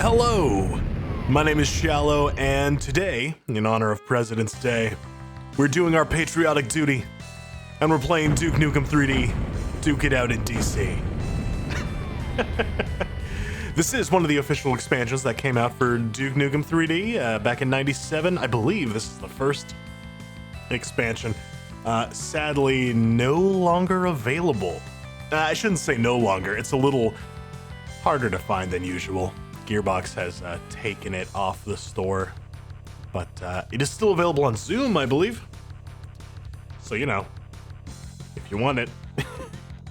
Hello, my name is Shallow, and today, in honor of President's Day, we're doing our patriotic duty, and we're playing Duke Nukem 3D, Duke It Out in DC. This is one of the official expansions that came out for Duke Nukem 3D back in '97. I believe this is the first expansion. Sadly, no longer available. I shouldn't say no longer, it's a little harder to find than usual. Gearbox has taken it off the store, but it is still available on Zoom, I believe. So, you know, if you want it,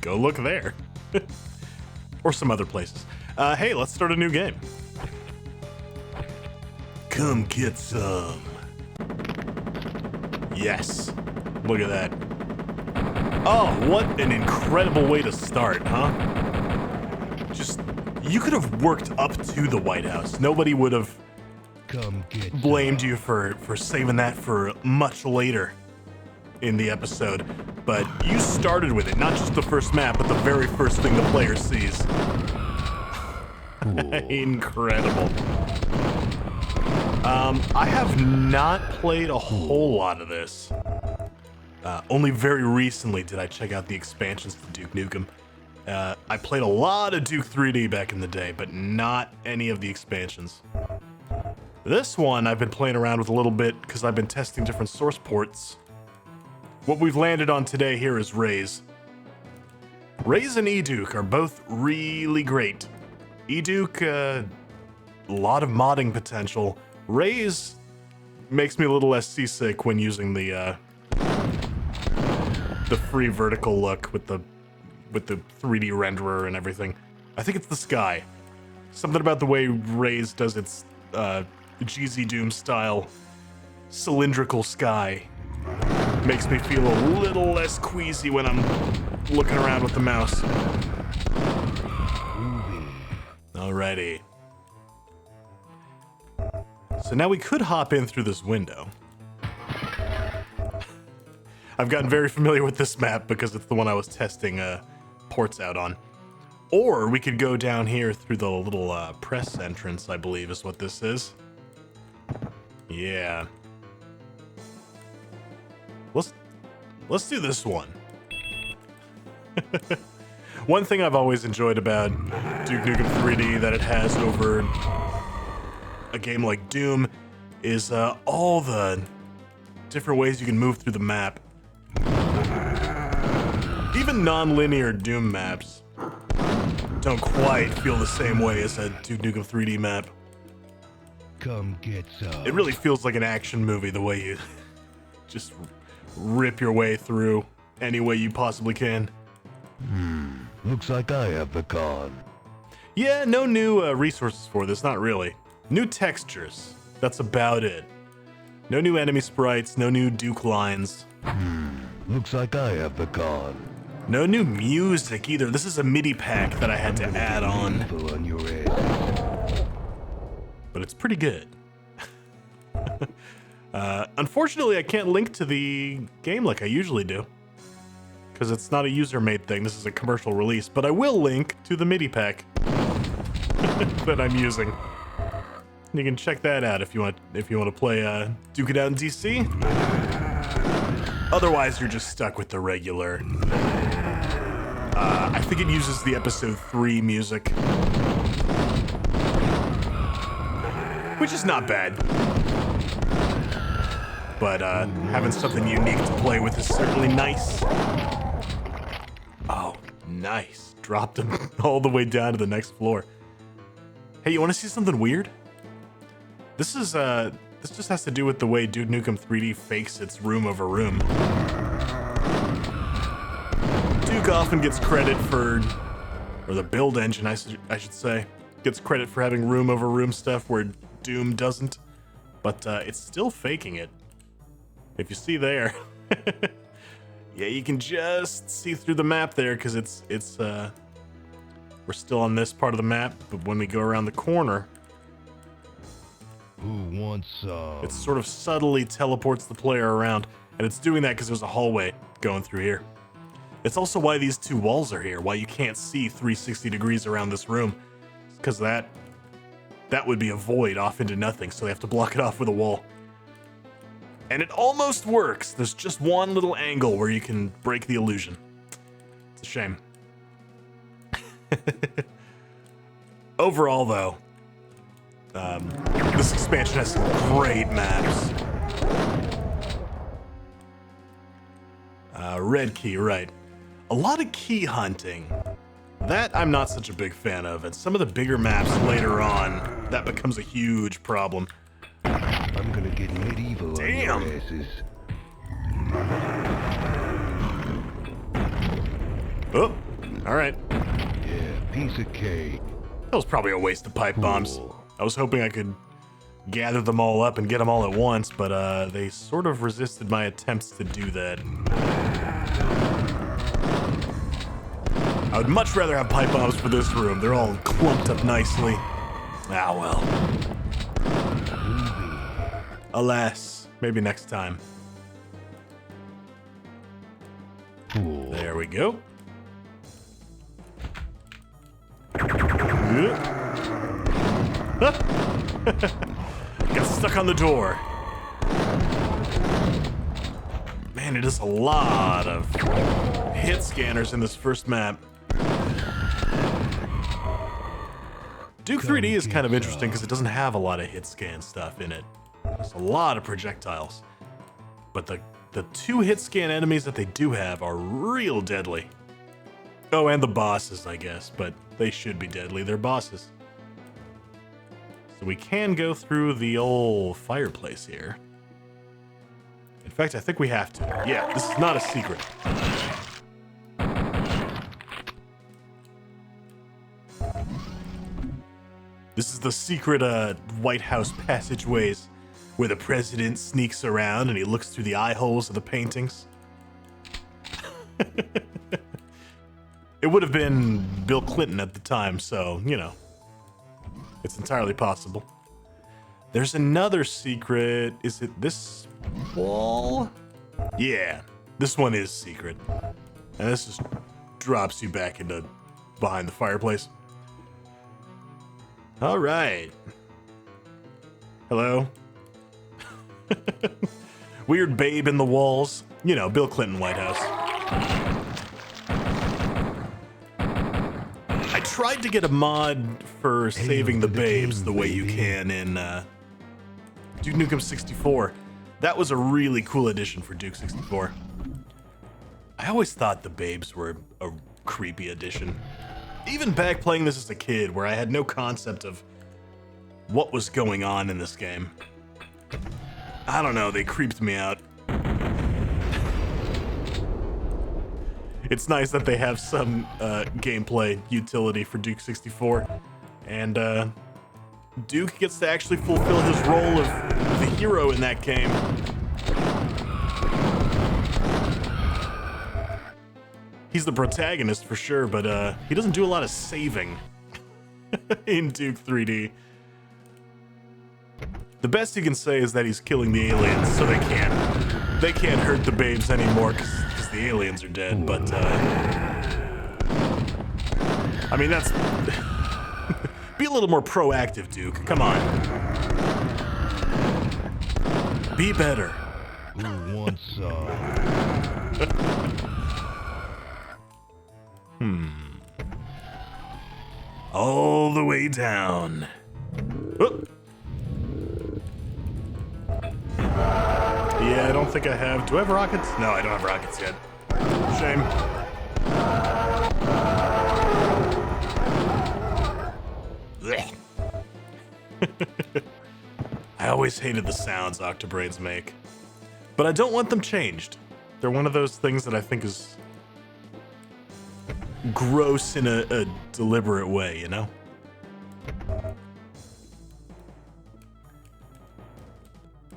go look there. Or some other places. Hey, let's start a new game. Come get some. Yes. Look at that. Oh, what an incredible way to start, huh? You could have worked up to the White House. Nobody would have blamed you for saving that for much later in the episode. But you started with it, not just the first map, but the very first thing the player sees. Incredible. I have not played a whole lot of this. Only very recently did I check out the expansions to Duke Nukem. I played a lot of Duke 3D back in the day, but not any of the expansions. This one I've been playing around with a little bit because I've been testing different source ports. What we've landed on today here is Raze. Raze and eDuke are both really great. eDuke, a lot of modding potential. Raze makes me a little less seasick when using the free vertical look with the 3D renderer and everything. I think it's the sky. Something about the way Raze does its GZ Doom style cylindrical sky makes me feel a little less queasy when I'm looking around with the mouse. Alrighty. So now we could hop in through this window. I've gotten very familiar with this map because it's the one I was testing ports out on. Or we could go down here through the little press entrance, I believe is what this is. Yeah. Let's do this one. One thing I've always enjoyed about Duke Nukem 3D that it has over a game like Doom is all the different ways you can move through the map. Even non-linear Doom maps don't quite feel the same way as a Duke Nukem 3D map. Come get some. It really feels like an action movie the way you just rip your way through any way you possibly can. Looks like I have the con. Yeah, no new resources for this, not really. New textures, that's about it. No new enemy sprites, no new Duke lines. Looks like I have the con. No new music either. This is a MIDI pack that I had to add on. On your head. But it's pretty good. Unfortunately, I can't link to the game like I usually do, because it's not a user-made thing. This is a commercial release, but I will link to the MIDI pack that I'm using. You can check that out if you want to play Duke It Out in DC. Otherwise, you're just stuck with the regular. I think it uses the episode 3 music, which is not bad. But having something unique to play with is certainly nice. Oh, nice. Dropped him all the way down to the next floor. Hey, you want to see something weird? This just has to do with the way Duke Nukem 3D fakes its room over room. Duke often gets credit for, or the build engine, I should say, gets credit for having room over room stuff where Doom doesn't, but it's still faking it. If you see there, yeah, you can just see through the map there because we're still on this part of the map, but when we go around the corner, Who wants some? it sort of subtly teleports the player around, and it's doing that because there's a hallway going through here. It's also why these two walls are here, why you can't see 360 degrees around this room. It's because that that would be a void off into nothing, so they have to block it off with a wall. And it almost works. There's just one little angle where you can break the illusion. It's a shame. Overall, though, this expansion has some great maps. Red key, right. A lot of key hunting. That I'm not such a big fan of, and some of the bigger maps later on, that becomes a huge problem. I'm gonna get medieval Damn. on your asses. Oh, all right. Yeah, piece of cake. That was probably a waste of pipe bombs. Cool. I was hoping I could gather them all up and get them all at once, but they sort of resisted my attempts to do that. I would much rather have pipe bombs for this room. They're all clumped up nicely. Ah, well. Alas, maybe next time. Cool. There we go. Got stuck on the door. Man, it is a lot of hit scanners in this first map. Duke 3D is kind of interesting because it doesn't have a lot of hit scan stuff in it. There's a lot of projectiles. But the two hit scan enemies that they do have are real deadly. Oh, and the bosses, I guess, but they should be deadly. They're bosses. So we can go through the old fireplace here. In fact, I think we have to. Yeah, this is not a secret. This is the secret White House passageways where the president sneaks around and he looks through the eye holes of the paintings. It would have been Bill Clinton at the time, so, you know, it's entirely possible. There's another secret. Is it this wall? Yeah, this one is secret. And this just drops you back into behind the fireplace. All right. Hello. Weird babe in the walls. You know, Bill Clinton White House. I tried to get a mod for saving the babes the way you can in Duke Nukem 64. That was a really cool addition for Duke 64. I always thought the babes were a creepy addition. Even back playing this as a kid, where I had no concept of what was going on in this game. I don't know, they creeped me out. It's nice that they have some gameplay utility for Duke 64. And Duke gets to actually fulfill his role of the hero in that game. He's the protagonist for sure, but he doesn't do a lot of saving in Duke 3D. The best you can say is that he's killing the aliens, so they can't hurt the babes anymore because the aliens are dead. But I mean, that's be a little more proactive, Duke. Come on, be better. Who wants some? All the way down. Oh. Yeah, I don't think I have. Do I have rockets? No, I don't have rockets yet. Shame. I always hated the sounds Octobraids make. But I don't want them changed. They're one of those things that I think is gross in a deliberate way, you know?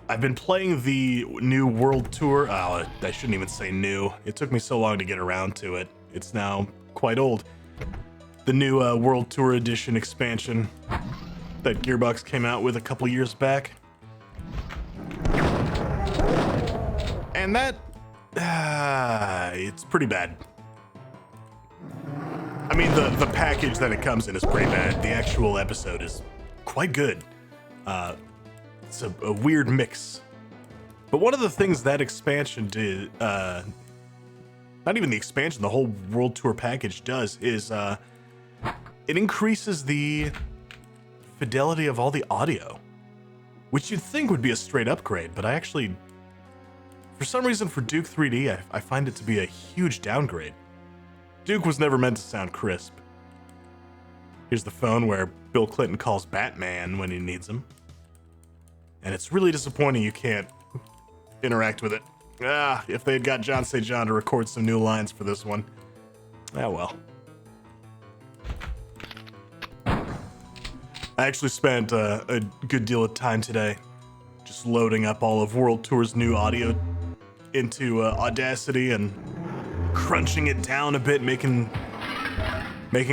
I've been playing the new World Tour. Oh, I shouldn't even say new. It took me so long to get around to it. It's now quite old. The new World Tour Edition expansion that Gearbox came out with a couple years back. And that, it's pretty bad. I mean, the package that it comes in is pretty bad. The actual episode is quite good. It's a weird mix. But one of the things that expansion did, not even the expansion, the whole World Tour package does, is it increases the fidelity of all the audio, which you'd think would be a straight upgrade, but I actually, for some reason for Duke 3D, I find it to be a huge downgrade. Duke was never meant to sound crisp. Here's the phone where Bill Clinton calls Batman when he needs him. And it's really disappointing you can't interact with it. If they had got John St. John to record some new lines for this one. Ah, well. I actually spent a good deal of time today just loading up all of World Tour's new audio into Audacity and crunching it down a bit, making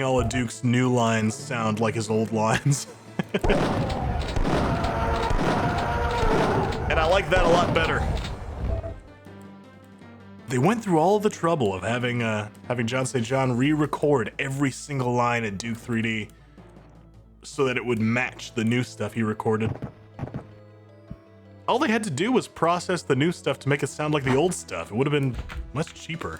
all of Duke's new lines sound like his old lines. And I like that a lot better. They went through all the trouble of having John St. John re-record every single line in Duke 3D so that it would match the new stuff he recorded. All they had to do was process the new stuff to make it sound like the old stuff. It would have been much cheaper.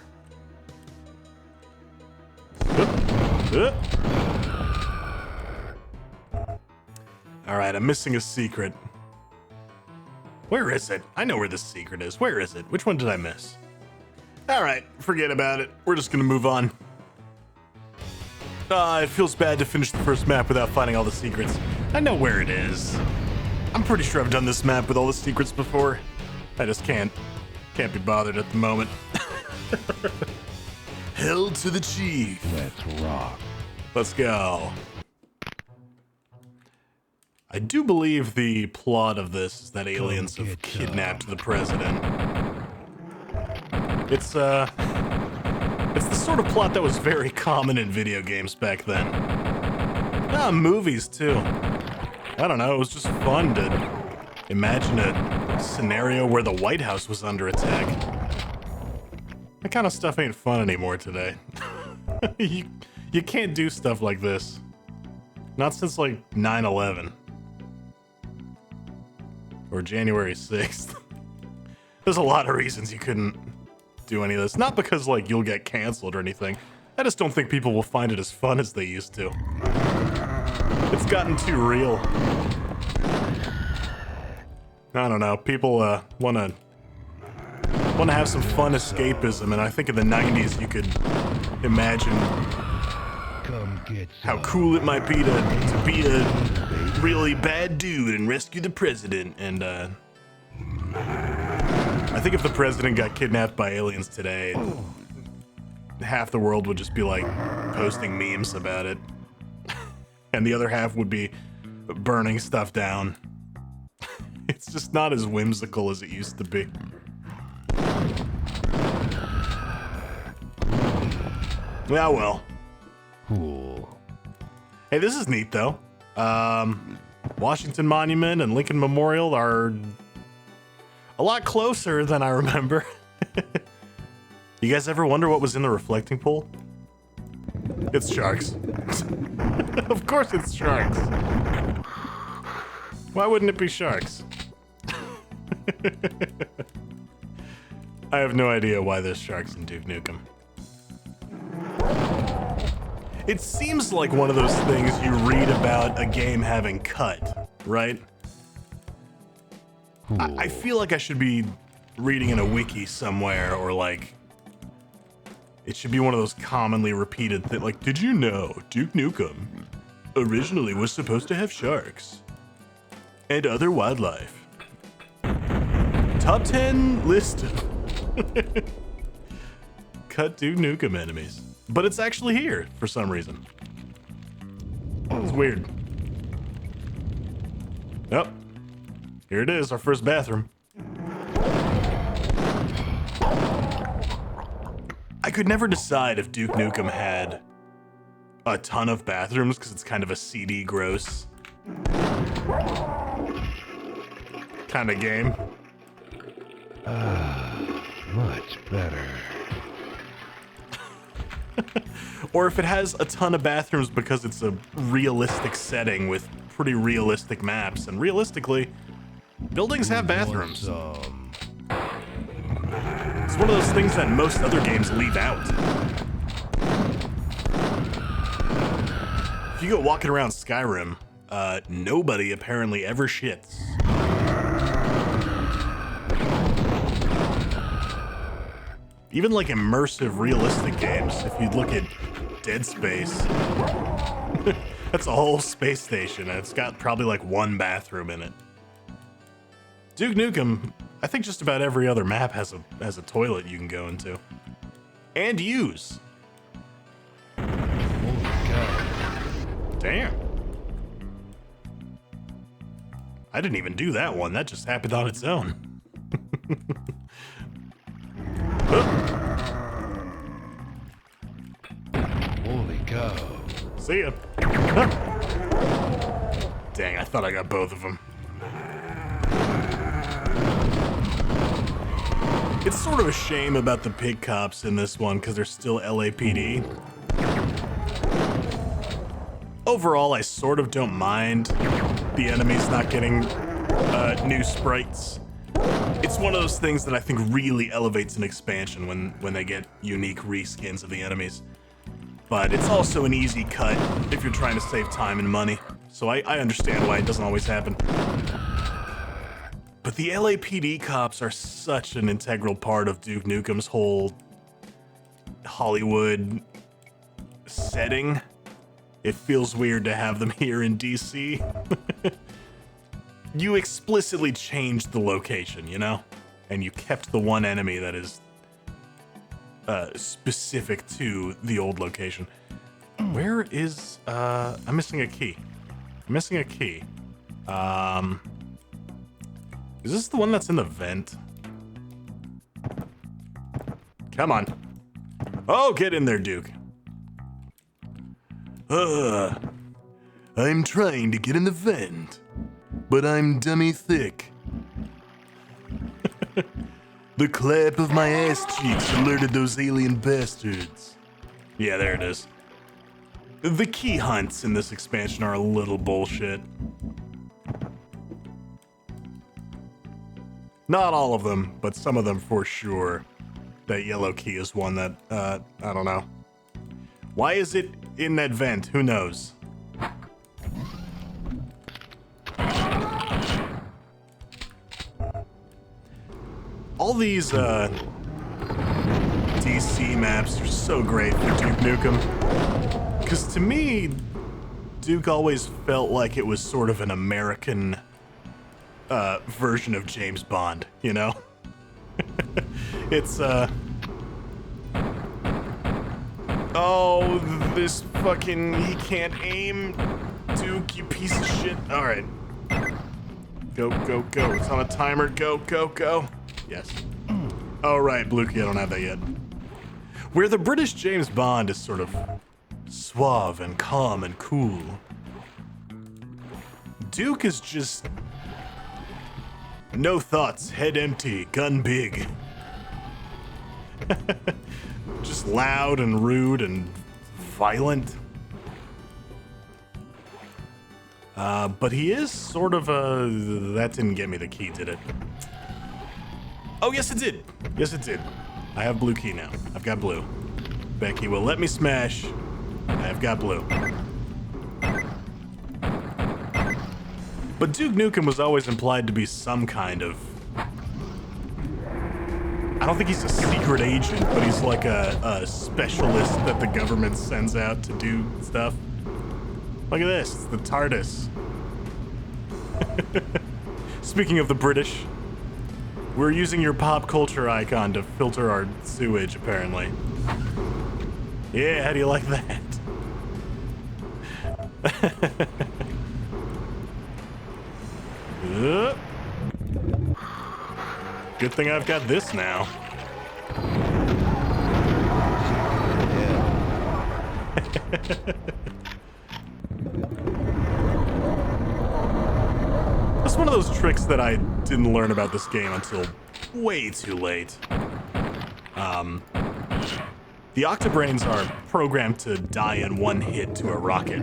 Alright, I'm missing a secret. Where is it? I know where the secret is. Where is it? Which one did I miss? Alright, forget about it. We're just gonna move on. It feels bad to finish the first map without finding all the secrets. I know where it is. I'm pretty sure I've done this map with all the secrets before. I just can't be bothered at the moment. Hell to the chief. Let's rock. Let's go. I do believe the plot of this is that aliens have kidnapped the president. It's the sort of plot that was very common in video games back then. Movies too. I don't know, it was just fun to imagine a scenario where the White House was under attack. That kind of stuff ain't fun anymore today. You can't do stuff like this. Not since like 9/11. Or January 6th. There's a lot of reasons you couldn't do any of this. Not because like you'll get canceled or anything. I just don't think people will find it as fun as they used to. It's gotten too real. I don't know. People wanna have some fun escapism, and I think in the 90s you could imagine how cool it might be to be a really bad dude and rescue the president. And I think if the president got kidnapped by aliens today, half the world would just be like posting memes about it, and the other half would be burning stuff down. It's just not as whimsical as it used to be. Yeah, well. Cool. Hey, this is neat though. Washington Monument and Lincoln Memorial are a lot closer than I remember. You guys ever wonder what was in the reflecting pool? It's sharks. Of course it's sharks. Why wouldn't it be sharks? I have no idea why there's sharks in Duke Nukem. It seems like one of those things you read about a game having cut, right? I feel like I should be reading in a wiki somewhere, or like it should be one of those commonly repeated things, like, did you know Duke Nukem originally was supposed to have sharks and other wildlife? Top 10 list. Cut Duke Nukem enemies. But it's actually here for some reason. It's weird. Oh, here it is, our first bathroom. I could never decide if Duke Nukem had a ton of bathrooms because it's kind of a seedy, gross kind of game. Much better. Or if it has a ton of bathrooms because it's a realistic setting with pretty realistic maps, and realistically, buildings have bathrooms. It's one of those things that most other games leave out. If you go walking around Skyrim, nobody apparently ever shits. Even like immersive, realistic games, if you look at Dead Space, that's a whole space station, and it's got probably like one bathroom in it. Duke Nukem, I think just about every other map has a toilet you can go into. And use. Holy cow. Damn. I didn't even do that one, that just happened on its own. Holy cow. See ya. Dang, I thought I got both of them. It's sort of a shame about the pig cops in this one because they're still LAPD. Overall, I sort of don't mind the enemies not getting new sprites. It's one of those things that I think really elevates an expansion when they get unique reskins of the enemies. But it's also an easy cut if you're trying to save time and money. So I understand why it doesn't always happen. But the LAPD cops are such an integral part of Duke Nukem's whole Hollywood setting. It feels weird to have them here in DC. You explicitly changed the location, you know? And you kept the one enemy that is specific to the old location. Where is, I'm missing a key. I'm missing a key. Is this the one that's in the vent? Come on. Oh, get in there, Duke. I'm trying to get in the vent, but I'm dummy thick. The clap of my ass cheeks alerted those alien bastards. Yeah, there it is. The key hunts in this expansion are a little bullshit. Not all of them, but some of them for sure. That yellow key is one that, I don't know. Why is it in that vent? Who knows? All these, DC maps are so great for Duke Nukem. Because to me, Duke always felt like it was sort of an American version of James Bond, you know? It's, oh, this fucking, he can't aim. Duke, you piece of shit. All right. Go, go, go. It's on a timer. Go, go, go. Yes. Oh, right, Blue Key, I don't have that yet. Where the British James Bond is sort of suave and calm and cool, Duke is just no thoughts, head empty, gun big. Just loud and rude and violent. But he is sort of a... That didn't get me the key, did it? Oh, yes it did. Yes it did. I have blue key now. I've got blue. Becky will let me smash. I've got blue. But Duke Nukem was always implied to be some kind of... I don't think he's a secret agent, but he's like a specialist that the government sends out to do stuff. Look at this, it's the TARDIS. Speaking of the British, we're using your pop culture icon to filter our sewage, apparently. Yeah, how do you like that? Good thing I've got this now. That's one of those tricks that I didn't learn about this game until way too late. The Octobrains are programmed to die in one hit to a rocket.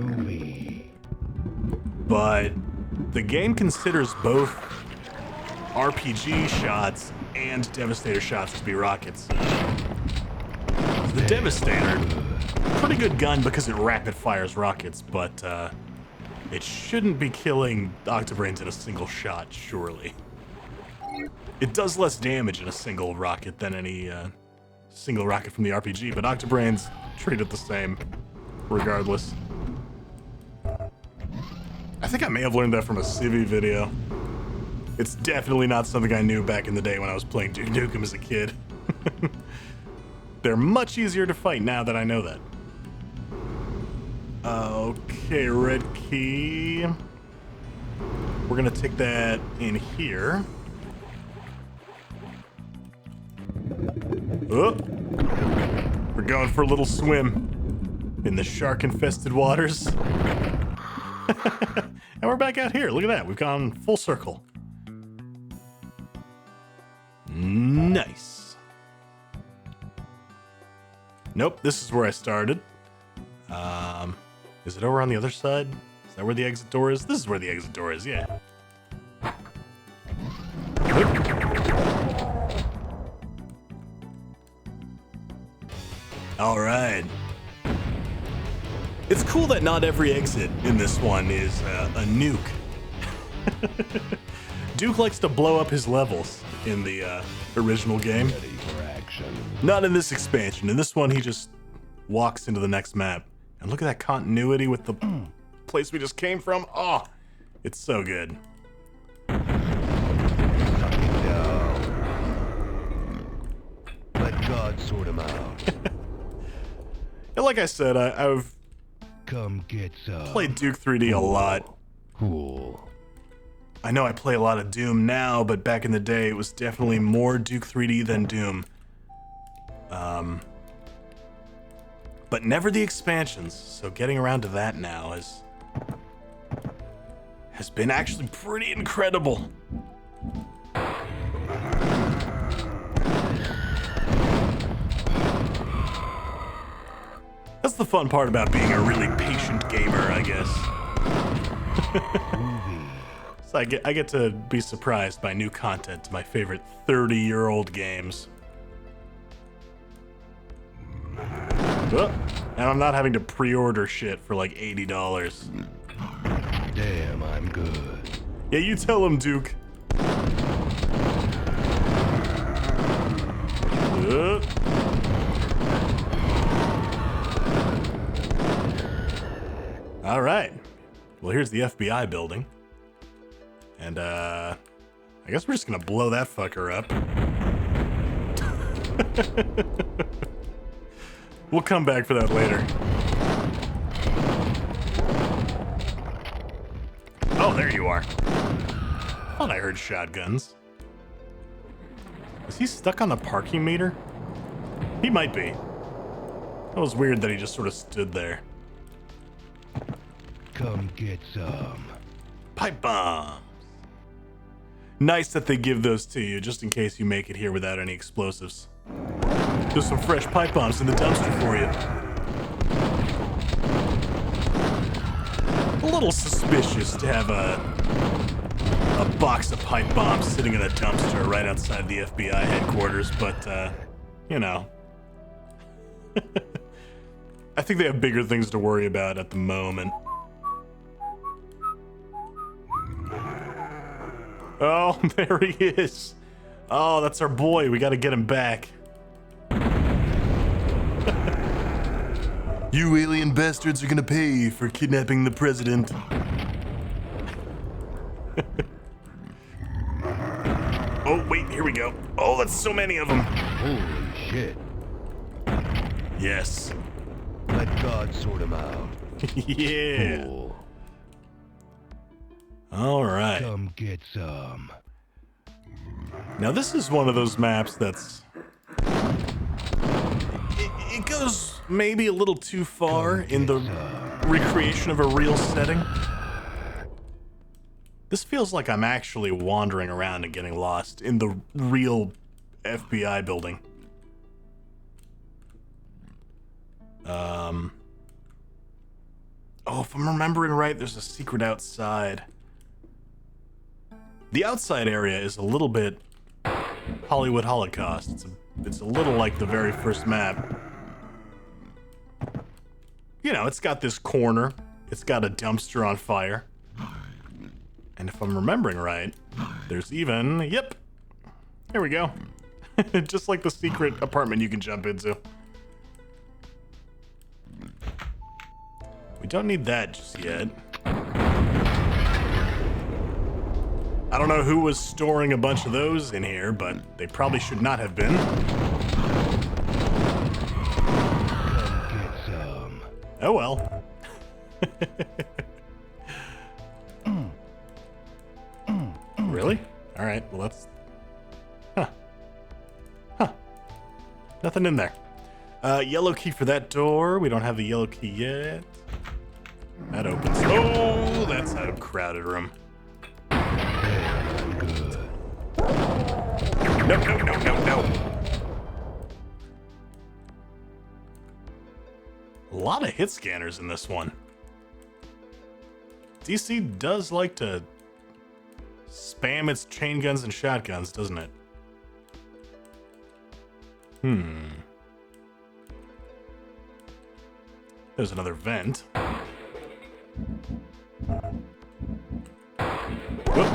but the game considers both RPG shots and Devastator shots to be rockets. The Devastator, pretty good gun because it rapid fires rockets, but it shouldn't be killing Octobrains in a single shot, surely. It does less damage in a single rocket than any single rocket from the RPG, but Octobrains treat it the same, regardless. I think I may have learned that from a Civi video. It's definitely not something I knew back in the day when I was playing Duke Nukem as a kid. They're much easier to fight now that I know that. Okay, red key. We're gonna take that in here. Oh, we're going for a little swim in the shark-infested waters. And we're back out here. Look at that. We've gone full circle. Nice. Nope, this is where I started. Is it over on the other side? Is that where the exit door is? This is where the exit door is, yeah. All right. It's cool that not every exit in this one is a nuke. Duke likes to blow up his levels in the original game. Ready for action. Not in this expansion. In this one, he just walks into the next map. And look at that continuity with the place we just came from. Oh, it's so good. Let God sort him out. And like I said, I've Come get some. played Duke 3D a lot. Cool. I know I play a lot of Doom now, but back in the day, it was definitely more Duke 3D than Doom. But never the expansions, so getting around to that now has been actually pretty incredible. That's the fun part about being a really patient gamer, I guess. So I get to be surprised by new content to my favorite 30-year-old games. Oh, and I'm not having to pre-order shit for like $80. Damn, I'm good. Yeah, you tell him, Duke. All right. Well, here's the FBI building. And, I guess we're just gonna blow that fucker up. We'll come back for that later. Oh, there you are. I thought I heard shotguns. Is he stuck on the parking meter? He might be. That was weird that he just sort of stood there. Come get some. Pipe bombs. Nice that they give those to you just in case you make it here without any explosives. There's some fresh pipe bombs in the dumpster for you. A little suspicious to have a box of pipe bombs sitting in a dumpster right outside the FBI headquarters, but, you know. I think they have bigger things to worry about at the moment. Oh, there he is. Oh, that's our boy. We gotta get him back. You alien bastards are gonna pay for kidnapping the president. Oh, wait, here we go. Oh, that's so many of them. Holy shit. Yes. Let God sort him out. Yeah. Cool. All right. Come get some. Now this is one of those maps that's... It goes maybe a little too far in the recreation of a real setting. This feels like I'm actually wandering around and getting lost in the real FBI building. Oh, if I'm remembering right, there's a secret outside. The outside area is a little bit Hollywood Holocaust. It's a little like the very first map. You know, it's got this corner. It's got a dumpster on fire. And if I'm remembering right, there's even... Yep. Here we go. Just like the secret apartment you can jump into. We don't need that just yet. I don't know who was storing a bunch of those in here, but they probably should not have been. Come get some. Oh well. Really? Alright, well that's... Huh. Nothing in there. Yellow key for that door. We don't have the yellow key yet. That opens. Oh, that's a crowded room. No. A lot of hit scanners in this one. DC does like to spam its chain guns and shotguns, doesn't it? There's another vent. Whoop.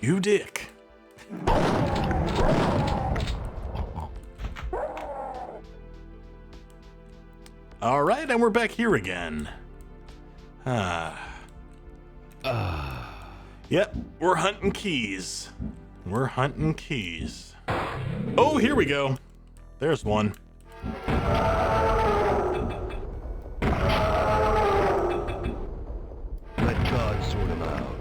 You dick. All right, and we're back here again. Yep, we're hunting keys. Oh, here we go. There's one. Let God sort him out.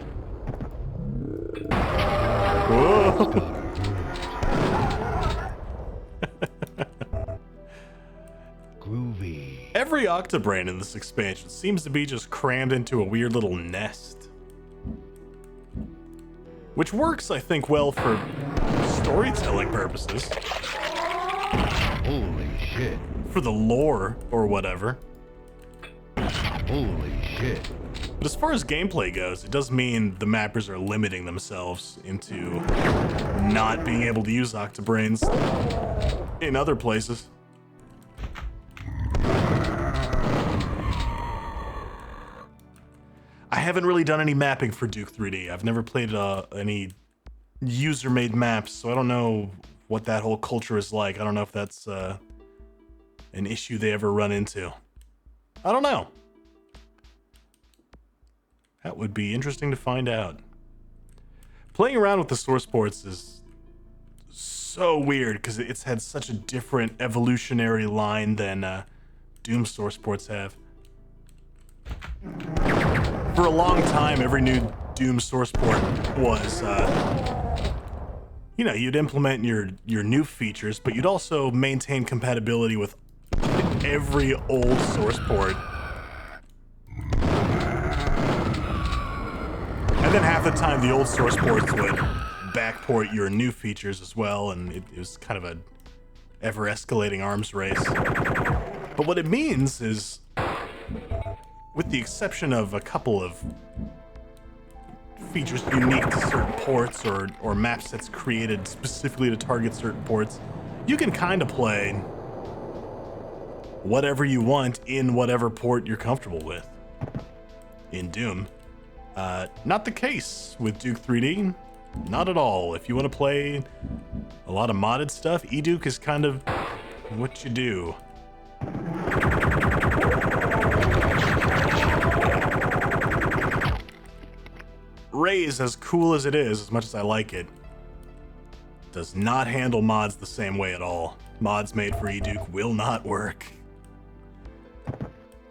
Whoa. Groovy. Every Octobrain in this expansion seems to be just crammed into a weird little nest. Which works, I think, well for storytelling purposes. Holy shit. For the lore or whatever. Holy shit. But as far as gameplay goes, it does mean the mappers are limiting themselves into not being able to use Octobrains in other places. I haven't really done any mapping for Duke 3D. I've never played any user-made maps, so I don't know what that whole culture is like. I don't know if that's an issue they ever run into. I don't know. That would be interesting to find out. Playing around with the source ports is so weird because it's had such a different evolutionary line than Doom source ports have. For a long time, every new Doom source port was, you know, you'd implement your new features, but you'd also maintain compatibility with every old source port. And then half the time, the old source ports would backport your new features as well, and it was kind of a ever-escalating arms race. But what it means is, with the exception of a couple of features unique to certain ports or map sets created specifically to target certain ports, you can kind of play whatever you want in whatever port you're comfortable with in Doom. Not the case with Duke 3D. Not at all. If you want to play a lot of modded stuff, eDuke is kind of what you do. Raze, as cool as it is, as much as I like it, does not handle mods the same way at all. Mods made for eDuke will not work.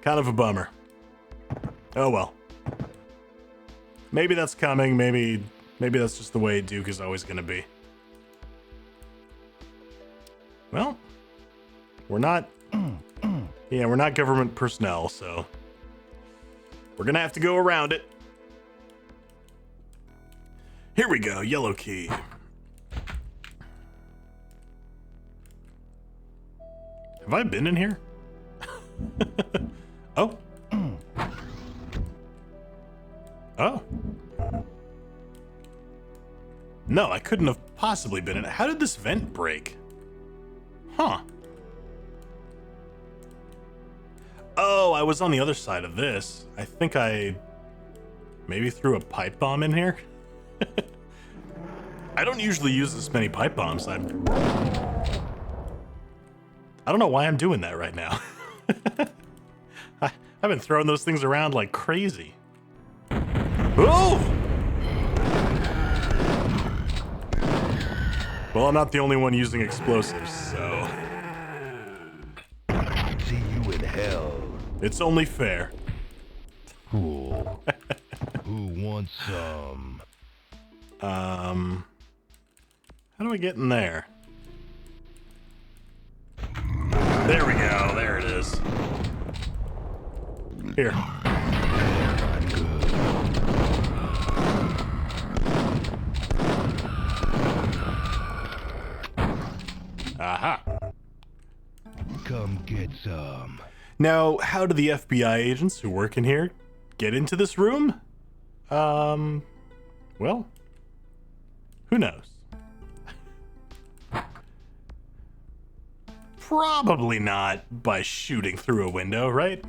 Kind of a bummer. Oh well. Maybe that's coming, maybe that's just the way Duke is always gonna be. Well, we're not government personnel, so we're gonna have to go around it. Here we go, yellow key. Have I been in here? Oh. Oh. No, I couldn't have possibly been in it. How did this vent break? Huh. Oh, I was on the other side of this. I think I maybe threw a pipe bomb in here. I don't usually use this many pipe bombs. I don't know why I'm doing that right now. I've been throwing those things around like crazy. Oh! Well, I'm not the only one using explosives, so... See you in hell. It's only fair. Cool. Who wants some? How do I get in there? There we go. There it is. Here. I'm good. Aha. Come get some. Now, how do the FBI agents who work in here get into this room? Well, who knows? Probably not by shooting through a window, right?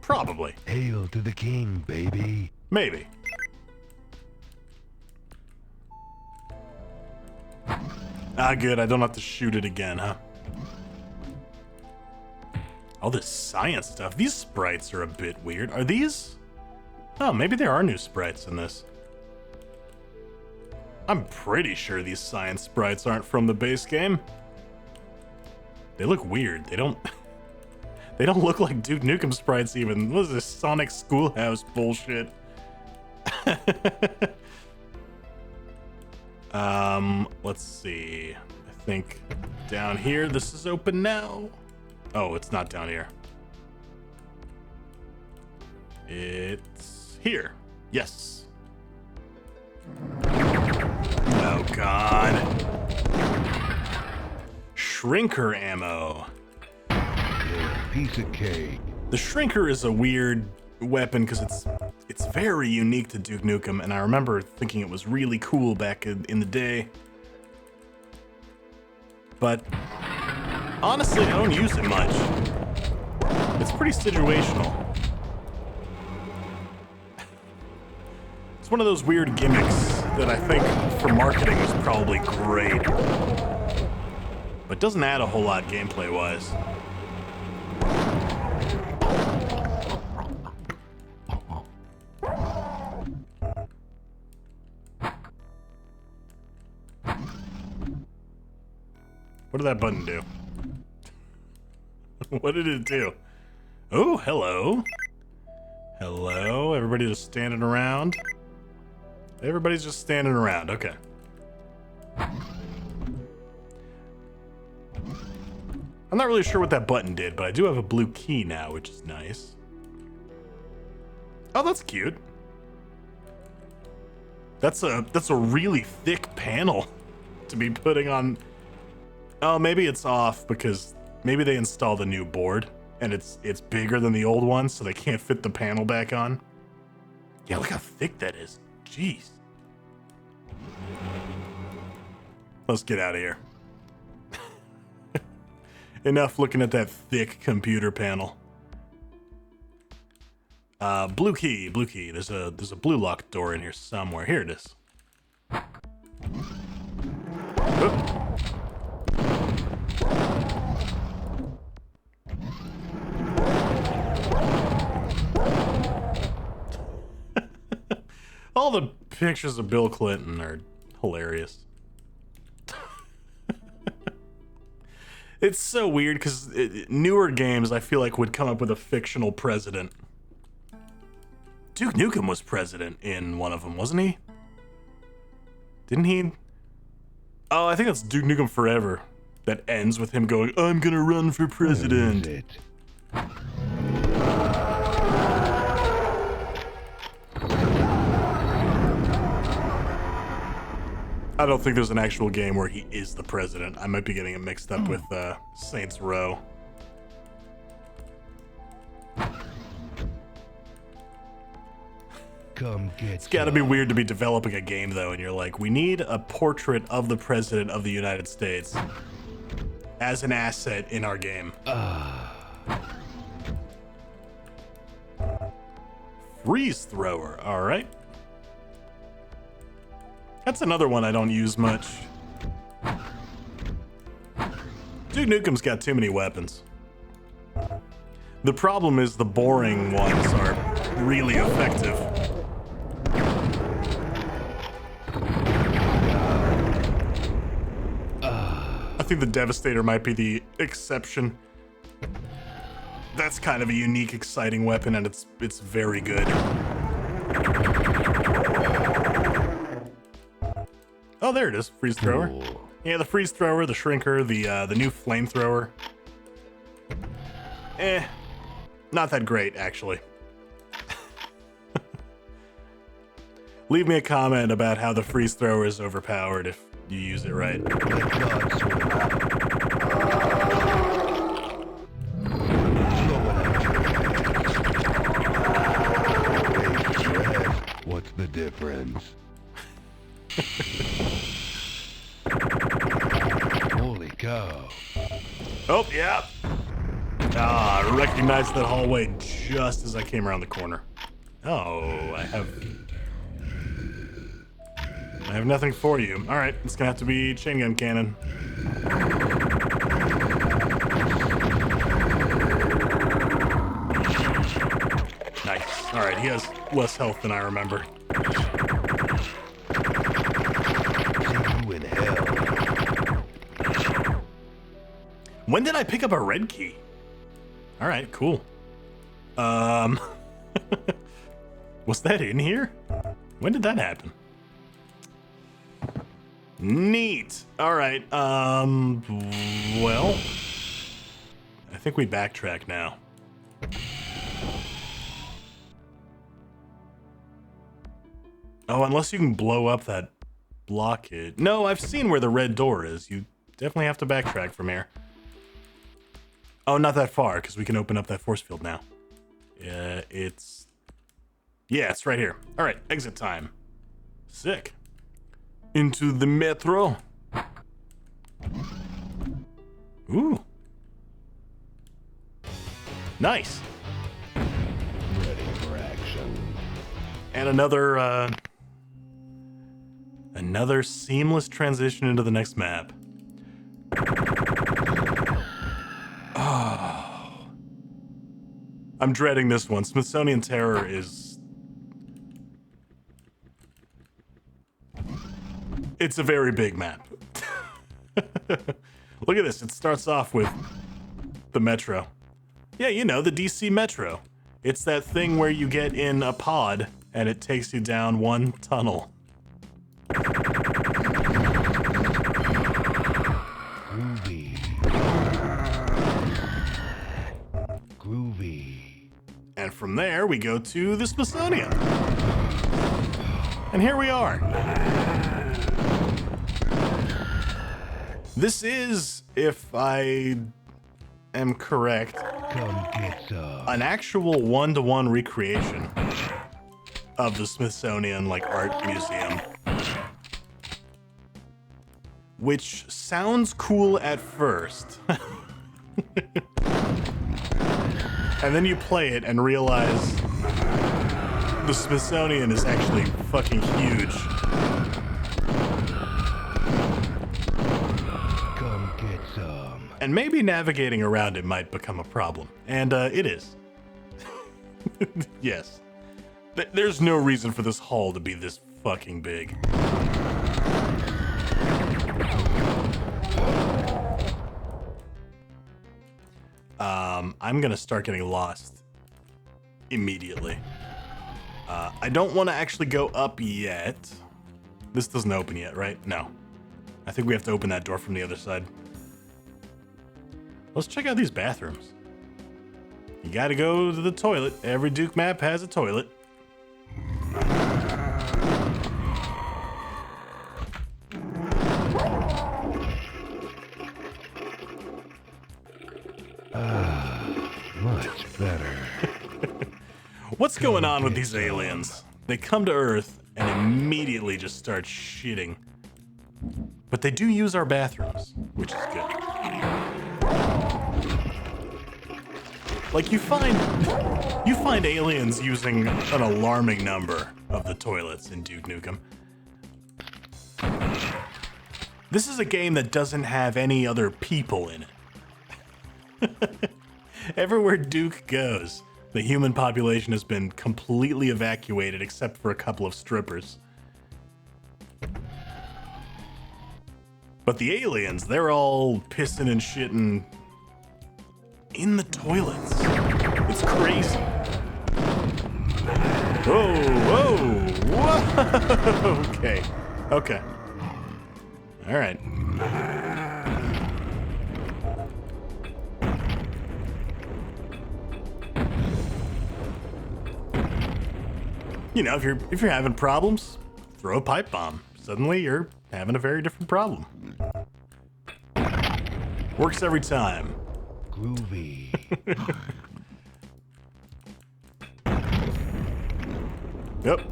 Probably. Hail to the king, baby. Maybe. Ah, good. I don't have to shoot it again, huh? All this science stuff. These sprites are a bit weird. Are these? Oh, maybe there are new sprites in this. I'm pretty sure these science sprites aren't from the base game. They look weird. They don't look like Duke Nukem sprites even. What is this Sonic Schoolhouse bullshit? Let's see. I think down here, this is open now. Oh, it's not down here. It's here. Yes. Oh, God. Shrinker ammo. Yeah, piece of cake. The Shrinker is a weird weapon because it's very unique to Duke Nukem, and I remember thinking it was really cool back in the day. But honestly, I don't use it much. It's pretty situational. It's one of those weird gimmicks that I think for marketing was probably great, but doesn't add a whole lot gameplay-wise. What did that button do? What did it do? Oh, hello. Hello, everybody just standing around. Everybody's just standing around, okay. I'm not really sure what that button did, but I do have a blue key now, which is nice. Oh, that's cute. That's a really thick panel to be putting on. Oh, maybe it's off because maybe they installed a new board and it's bigger than the old one, so they can't fit the panel back on. Yeah, look how thick that is. Jeez. Let's get out of here. Enough looking at that thick computer panel. Blue key, blue key. There's a blue locked door in here somewhere. Here it is. Oop. All the pictures of Bill Clinton are hilarious. It's so weird because newer games I feel like would come up with a fictional president. Duke Nukem was president in one of them, wasn't he? Didn't he? Oh, I think that's Duke Nukem Forever. That ends with him going, "I'm gonna run for president." Where is it? I don't think there's an actual game where he is the president. I might be getting it mixed up with Saints Row. Come get It's gotta be weird to be developing a game, though, and you're like, we need a portrait of the President of the United States as an asset in our game. Freeze thrower, alright. That's another one I don't use much. Duke Nukem's got too many weapons. The problem is the boring ones are really effective. I think the Devastator might be the exception. That's kind of a unique, exciting weapon, and it's very good. Oh, there it is, freeze thrower. Cool. Yeah, the freeze thrower, the shrinker, the new flamethrower. Not that great, actually. Leave me a comment about how the freeze thrower is overpowered if you use it right. What's the difference? Holy cow. Oh, yeah. Ah, I recognized that hallway just as I came around the corner. Oh, I have nothing for you. All right, it's gonna have to be chain gun cannon. Nice. All right, he has less health than I remember. See you in hell. When did I pick up a red key? All right, cool. Was that in here? When did that happen? Neat. All right. Well, I think we backtrack now. Oh, unless you can blow up that blockade. No, I've seen where the red door is. You definitely have to backtrack from here. Oh, not that far, because we can open up that force field now. Yeah, it's right here. All right, exit time. Sick. Into the metro. Ooh. Nice. Ready for action. And another seamless transition into the next map. Oh. I'm dreading this one. Smithsonian Terror is... It's a very big map. Look at this. It starts off with the metro. Yeah, you know, the DC Metro. It's that thing where you get in a pod and it takes you down one tunnel. Groovy. Groovy. And from there, we go to the Smithsonian. And here we are. This is, if I am correct, Come get some. an actual one-to-one recreation of the Smithsonian, like, art museum. Which sounds cool at first. And then you play it and realize the Smithsonian is actually fucking huge. Come get some. And maybe navigating around it might become a problem. And it is. Yes. There's no reason for this hall to be this fucking big. I'm gonna start getting lost immediately. I don't want to actually go up yet. This doesn't open yet, right? No. I think we have to open that door from the other side. Let's check out these bathrooms. You gotta go to the toilet. Every Duke map has a toilet. Much better. What's going on with these aliens? They come to Earth and immediately just start shitting. But they do use our bathrooms, which is good. Like, you find aliens using an alarming number of the toilets in Duke Nukem. This is a game that doesn't have any other people in it. Everywhere Duke goes, the human population has been completely evacuated except for a couple of strippers. But the aliens, they're all pissing and shitting in the toilets. It's crazy. Whoa, whoa. Okay. All right. You know, if you're having problems, throw a pipe bomb. Suddenly you're having a very different problem. Works every time. Groovy. Yep. Ooh,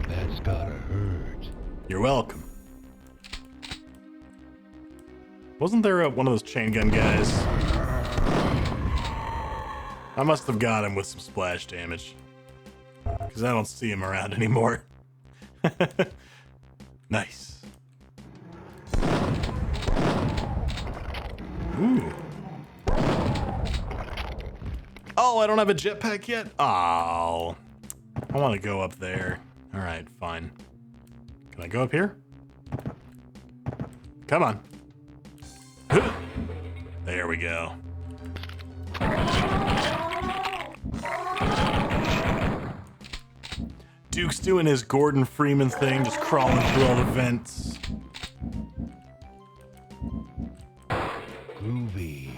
that's gotta hurt. You're welcome. Wasn't there one of those chain gun guys? I must have got him with some splash damage. Because I don't see him around anymore. Nice. Ooh. Oh, I don't have a jetpack yet? Oh. I want to go up there. Alright, fine. Can I go up here? Come on. There we go. Duke's doing his Gordon Freeman thing, just crawling through all the vents. Groovy.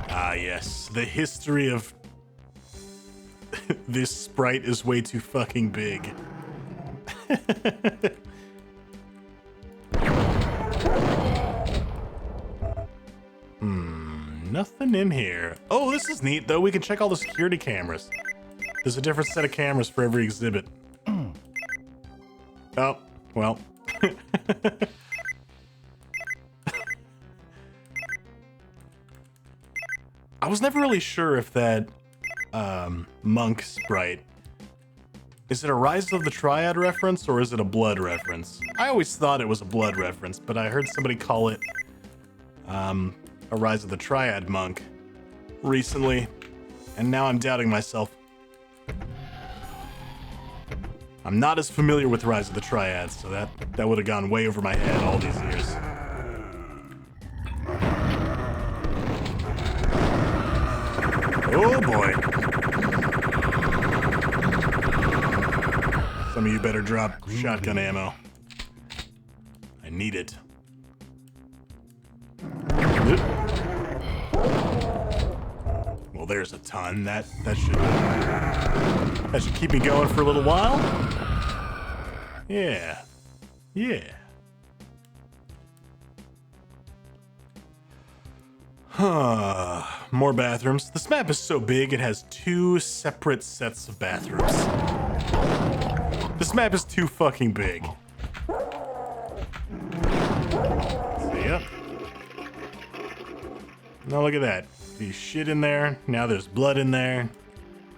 Ah, yes. The history of this sprite is way too fucking big. Nothing in here. Oh, this is neat, though. We can check all the security cameras. There's a different set of cameras for every exhibit. Oh, well. I was never really sure if that monk sprite, is it a Rise of the Triad reference or is it a Blood reference? I always thought it was a Blood reference, but I heard somebody call it a Rise of the Triad monk recently, and now I'm doubting myself. I'm not as familiar with Rise of the Triad, so that would have gone way over my head all these years. Oh boy. Some of you better drop shotgun ammo. I need it. Well, there's a ton. That should keep me going for a little while. Yeah. Yeah. More bathrooms. This map is so big, it has 2 separate sets of bathrooms. This map is too fucking big. See ya. Now look at that. There's shit in there. Now there's blood in there.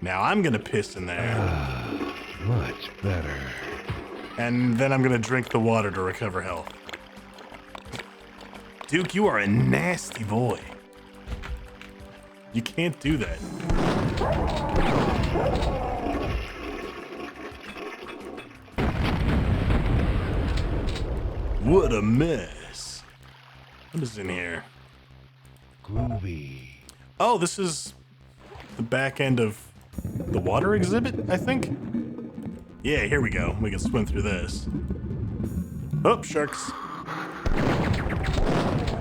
Now I'm gonna piss in there. Much better. And then I'm gonna drink the water to recover health. Duke, you are a nasty boy. You can't do that. What a mess. What is in here? Groovy. Oh, this is the back end of the water exhibit, I think? Yeah, here we go. We can swim through this. Oh, sharks.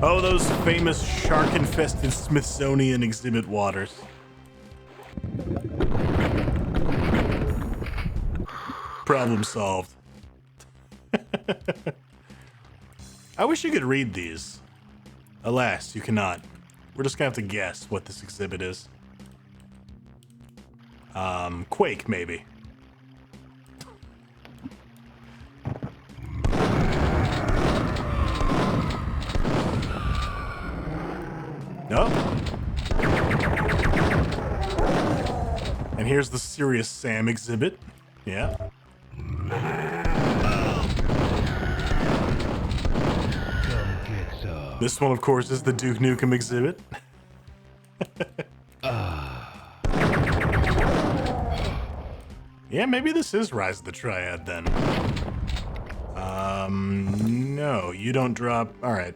Oh, those famous shark-infested Smithsonian exhibit waters. Problem solved. I wish you could read these. Alas, you cannot. We're just gonna have to guess what this exhibit is. Quake, maybe. No. And here's the Serious Sam exhibit. Yeah. Come get some. This one, of course, is the Duke Nukem exhibit. Yeah, maybe this is Rise of the Triad then. No, you don't drop. All right.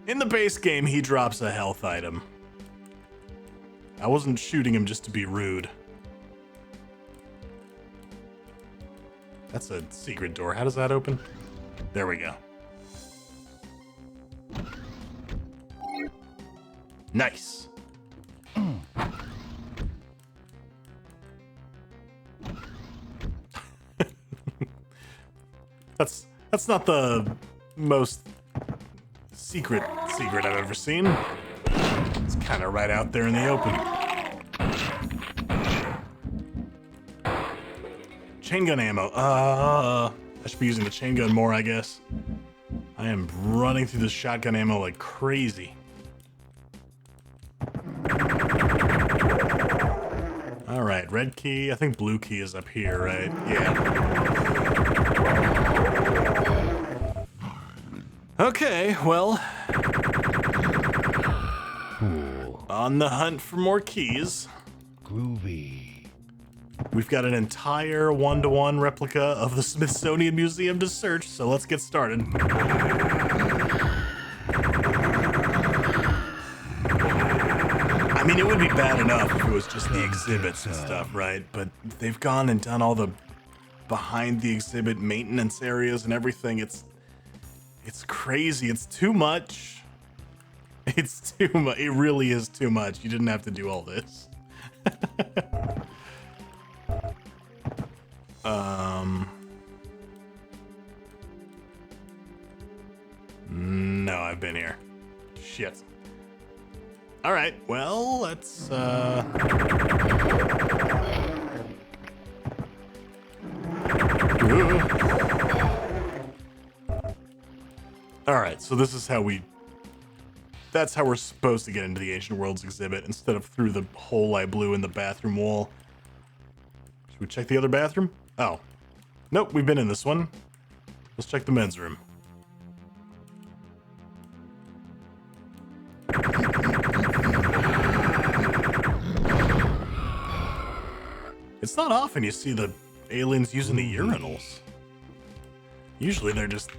In the base game, he drops a health item. I wasn't shooting him just to be rude. That's a secret door. How does that open? There we go. Nice. That's not the most secret I've ever seen. It's kind of right out there in the open. Chain gun ammo. I should be using the chain gun more, I guess. I am running through the shotgun ammo like crazy. All right, red key. I think blue key is up here, right? Yeah. Okay, well. Cool. On the hunt for more keys. Groovy. We've got an entire one-to-one replica of the Smithsonian Museum to search, so let's get started. I mean, it would be bad enough if it was just the exhibits and stuff, right? But they've gone and done all the behind the exhibit maintenance areas and everything. It's crazy. It's too much. It's too much. It really is too much. You didn't have to do all this. No, I've been here. Shit. All right, well, let's, All right, so this is how that's how we're supposed to get into the Ancient Worlds exhibit instead of through the hole I blew in the bathroom wall. Should we check the other bathroom? Oh. Nope, we've been in this one. Let's check the men's room. It's not often you see the aliens using the urinals. Usually they're just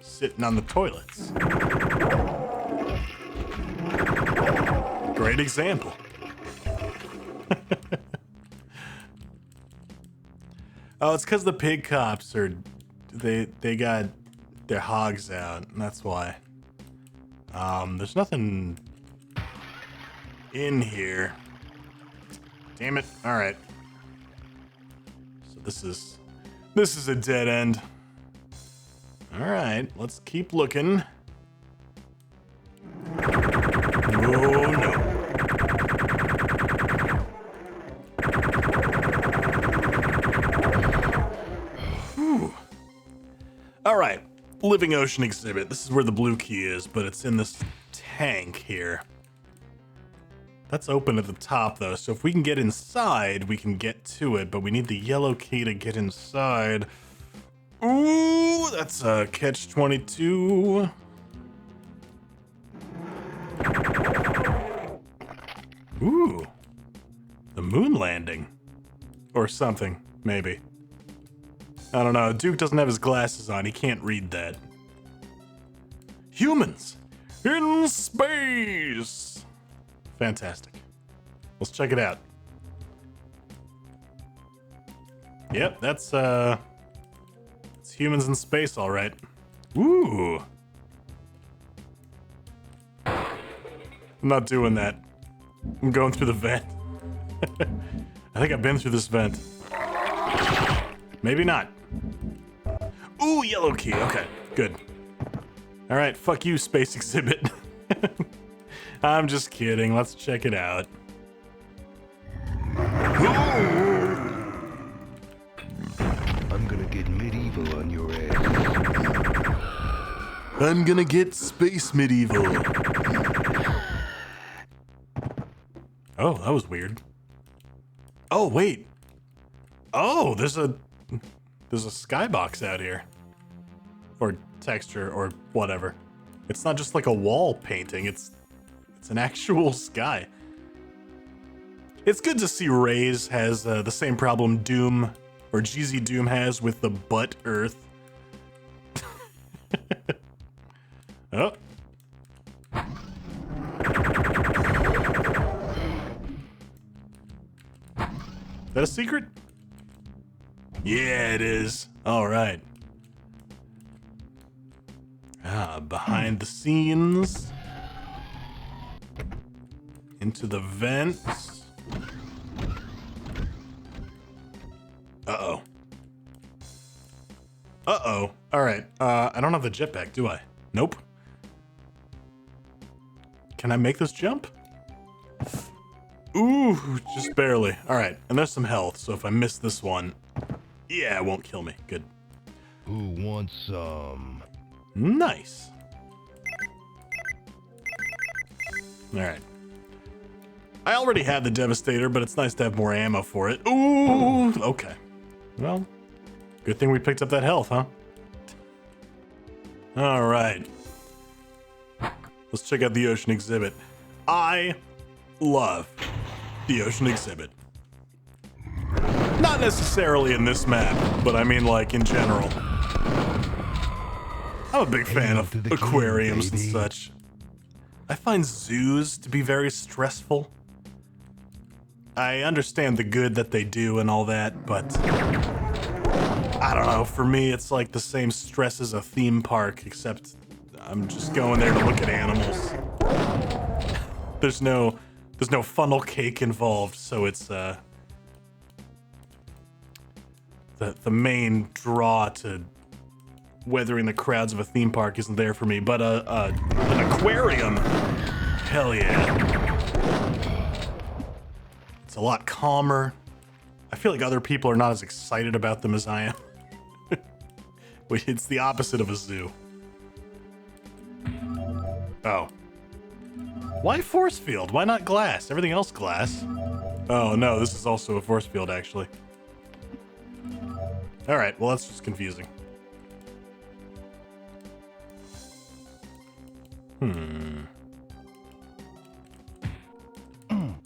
sitting on the toilets. Great example. Oh, it's because the pig cops are... They got their hogs out, and that's why. There's nothing in here. Damn it. All right. So this is a dead end. All right, let's keep looking. Oh no. Whew. All right, Living Ocean exhibit. This is where the blue key is, but it's in this tank here. That's open at the top though, so if we can get inside, we can get to it, but we need the yellow key to get inside. Ooh, that's a catch-22. Ooh, the moon landing. Or something, maybe. I don't know, Duke doesn't have his glasses on, he can't read that. Humans in space. Fantastic. Let's check it out. Yep, that's it's humans in space, all right. Ooh. I'm not doing that. I'm going through the vent. I think I've been through this vent. Maybe not. Ooh, yellow key. Okay, good. All right, fuck you, space exhibit. I'm just kidding. Let's check it out. I'm gonna get medieval on your ass. I'm gonna get space medieval. Oh, that was weird. Oh, wait. Oh, there's a skybox out here. Or texture or whatever. It's not just like a wall painting, it's an actual sky. It's good to see Raze has the same problem Doom or GZ Doom has with the butt Earth. Oh. Is that a secret? Yeah, it is. All right. Behind the scenes. Into the vents. Uh-oh. Uh-oh. All right. I don't have the jetpack, do I? Nope. Can I make this jump? Ooh, just barely. All right. And there's some health, so if I miss this one, yeah, it won't kill me. Good. Who wants some? Nice. All right. I already had the Devastator, but it's nice to have more ammo for it. Ooh, okay. Well, good thing we picked up that health, huh? All right. Let's check out the ocean exhibit. I love the ocean exhibit. Not necessarily in this map, but I mean like in general. I'm a big fan of aquariums and such. I find zoos to be very stressful. I understand the good that they do and all that, but I don't know, for me it's like the same stress as a theme park, except I'm just going there to look at animals. There's no funnel cake involved, so it's the main draw to weathering the crowds of a theme park isn't there for me, but an aquarium, hell yeah. It's a lot calmer. I feel like other people are not as excited about them as I am. It's the opposite of a zoo. Oh. Why force field? Why not glass? Everything else glass. Oh no, this is also a force field actually. All right, well that's just confusing.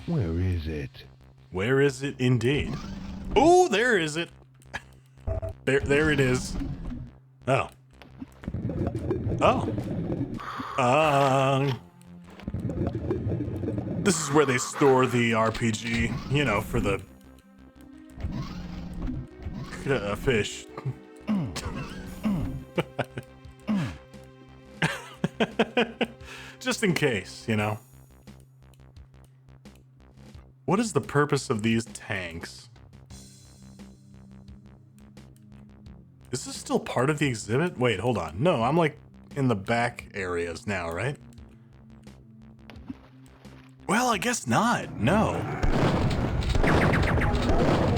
Where is it? Where is it indeed? Oh, there is it. There it is. Oh. Oh. This is where they store the RPG, you know, for the fish. Just in case, you know. What is the purpose of these tanks? Is this still part of the exhibit? Wait, hold on. No, I'm like in the back areas now, right? Well, I guess not. No.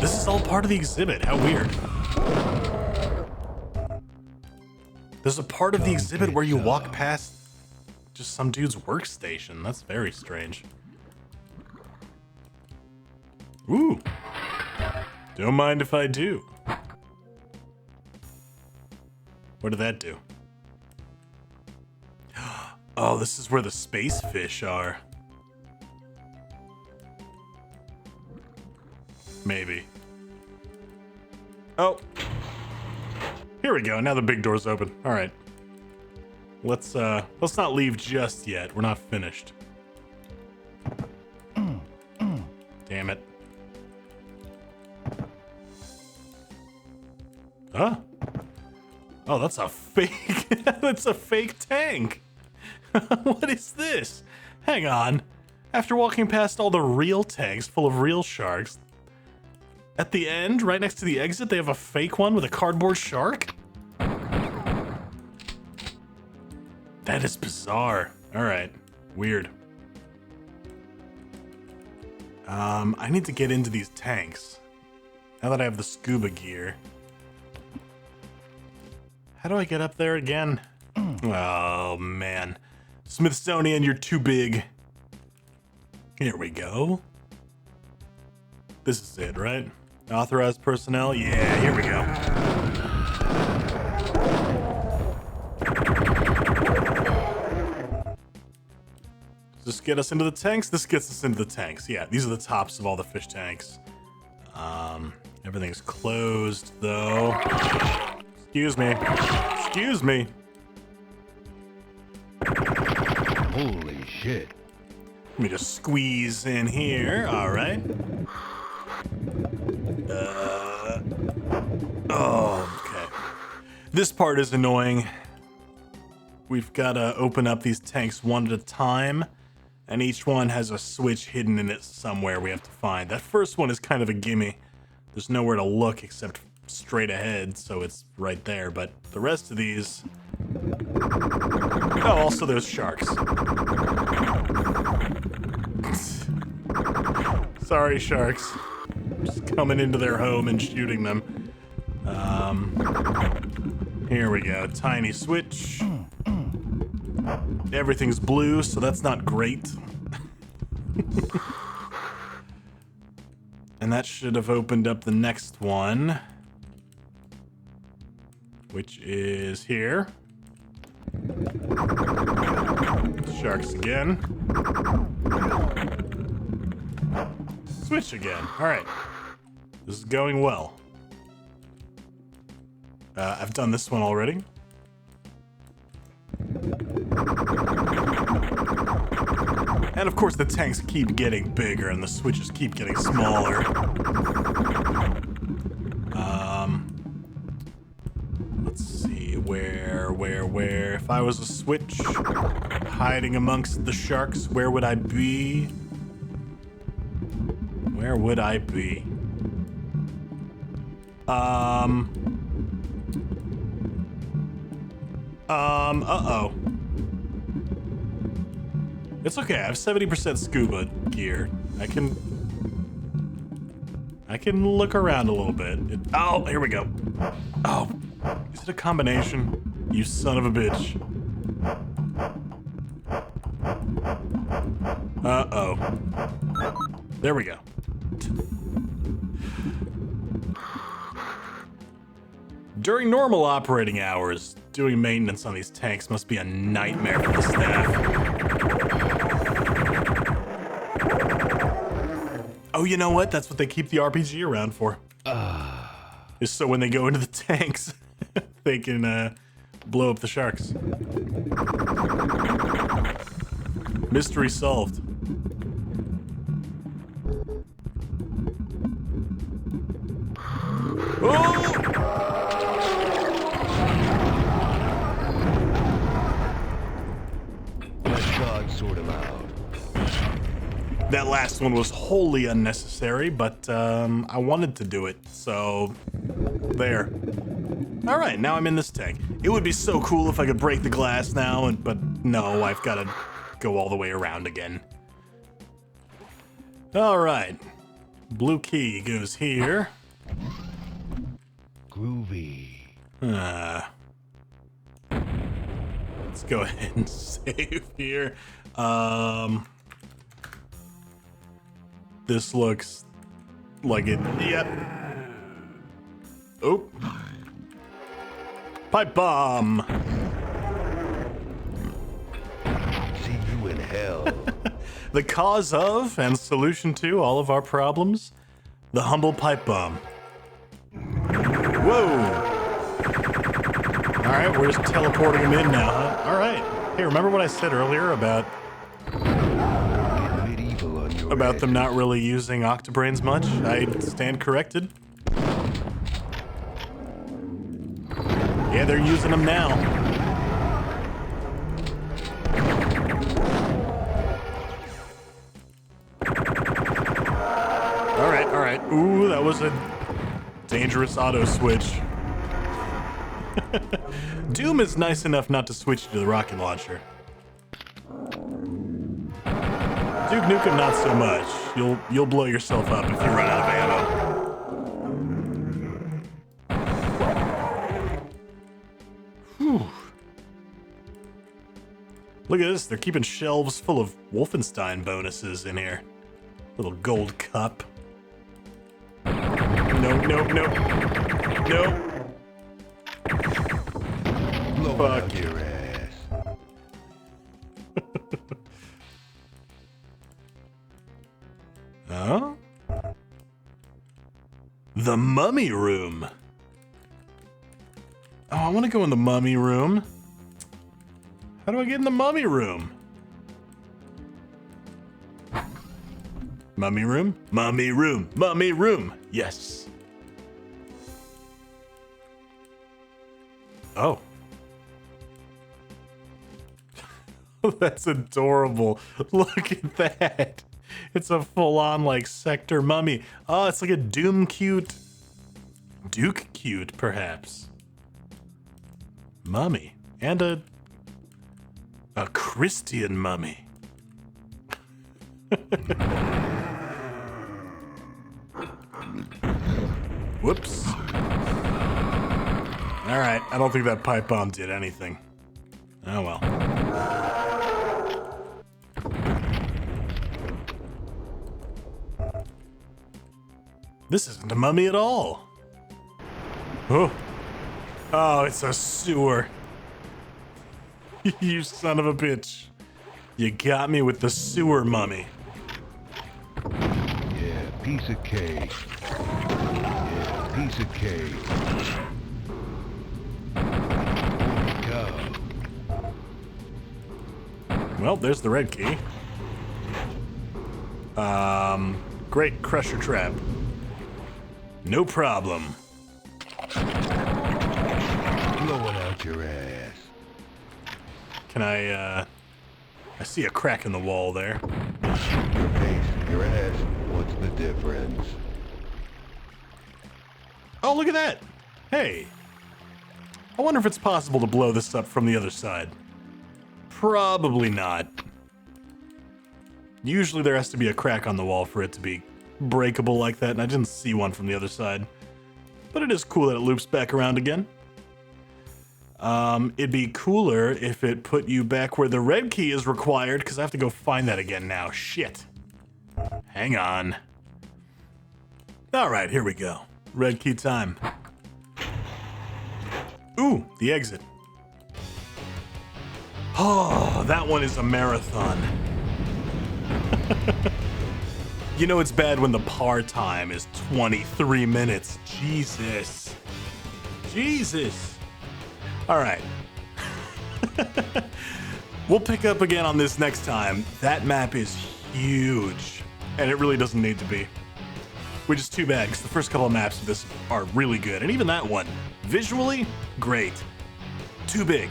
This is all part of the exhibit. How weird. There's a part of the exhibit where you walk past just some dude's workstation. That's very strange. Ooh. Don't mind if I do. What did that do? Oh, this is where the space fish are. Maybe. Oh. Here we go. Now the big door's open. All right. Let's not leave just yet. We're not finished. Damn it. Huh? Oh, that's a fake. That's a fake tank. What is this? Hang on. After walking past all the real tanks full of real sharks, at the end, right next to the exit, they have a fake one with a cardboard shark? That is bizarre. All right. Weird. I need to get into these tanks. Now that I have the scuba gear. How do I get up there again? Oh, man. Smithsonian, you're too big. Here we go. This is it, right? Authorized personnel? Yeah, here we go. Does this get us into the tanks? This gets us into the tanks. Yeah, these are the tops of all the fish tanks. Everything's closed, though. Excuse me. Excuse me. Holy shit. Let me just squeeze in here. All right. Oh, okay. This part is annoying. We've got to open up these tanks one at a time, and each one has a switch hidden in it somewhere we have to find. That first one is kind of a gimme. There's nowhere to look except straight ahead, so it's right there, but the rest of these... Oh, also there's sharks. Sorry, sharks. Just coming into their home and shooting them. Here we go. Tiny switch. Everything's blue, so that's not great. And that should have opened up the next one, which is here. Sharks again. Switch again. All right. This is going well. I've done this one already. And of course the tanks keep getting bigger and the switches keep getting smaller. Let's see, where? If I was a switch hiding amongst the sharks, where would I be? Where would I be? Uh-oh. It's okay, I have 70% scuba gear. I can look around a little bit. Oh, here we go. Oh, is it a combination? You son of a bitch. Uh-oh. There we go. During normal operating hours, doing maintenance on these tanks must be a nightmare for the staff. Oh, you know what? That's what they keep the RPG around for. Is so when they go into the tanks, they can blow up the sharks. Mystery solved. Oh! Let God sort him out. That last one was wholly unnecessary, but I wanted to do it, so there. All right, now I'm in this tank. It would be so cool if I could break the glass now, but no, I've got to go all the way around again. All right, blue key goes here. Groovy. Let's go ahead and save here. This looks like it. Yep. Oh. Pipe bomb. See you in hell. The cause of and solution to all of our problems, the humble pipe bomb. Whoa. All right, we're just teleporting him in now, huh? All right. Hey, remember what I said earlier about them not really using Octobrains much? I stand corrected. Yeah, they're using them now. All right. Ooh, that was a dangerous auto switch. Doom is nice enough not to switch you to the rocket launcher. Duke Nukem, not so much. You'll blow yourself up if you run out of ammo. Whew. Look at this, they're keeping shelves full of Wolfenstein bonuses in here. Little gold cup. No. Fuck your ass. Huh? The mummy room. Oh, I want to go in the mummy room. How do I get in the mummy room? Mummy room? Mummy room. Mummy room. Yes. Oh. That's adorable. Look at that. It's a full-on, like, sector mummy. Oh, it's like a Doom cute. Duke cute, perhaps. Mummy. And a Christian mummy. Whoops. Alright, I don't think that pipe bomb did anything. Oh well. This isn't a mummy at all. Oh. Oh, it's a sewer. You son of a bitch. You got me with the sewer mummy. Yeah, piece of cake. Yeah, piece of cake. Go. Well, there's the red key. Great crusher trap. No problem. Blowing out your ass. Can I see a crack in the wall there. Your face, your ass. What's the difference? Oh, look at that. Hey. I wonder if it's possible to blow this up from the other side. Probably not. Usually there has to be a crack on the wall for it to be breakable like that, and I didn't see one from the other side. But it is cool that it loops back around again. It'd be cooler if it put you back where the red key is required, because I have to go find that again now. Shit. Hang on. Alright, here we go. Red key time. Ooh, the exit. Oh, that one is a marathon. You know it's bad when the par time is 23 minutes. Jesus. Jesus. All right. We'll pick up again on this next time. That map is huge, and it really doesn't need to be. Which is too bad, because the first couple of maps of this are really good. And even that one, visually, great. Too big.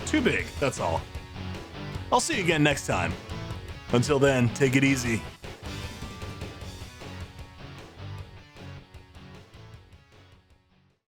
Too big, that's all. I'll see you again next time. Until then, take it easy.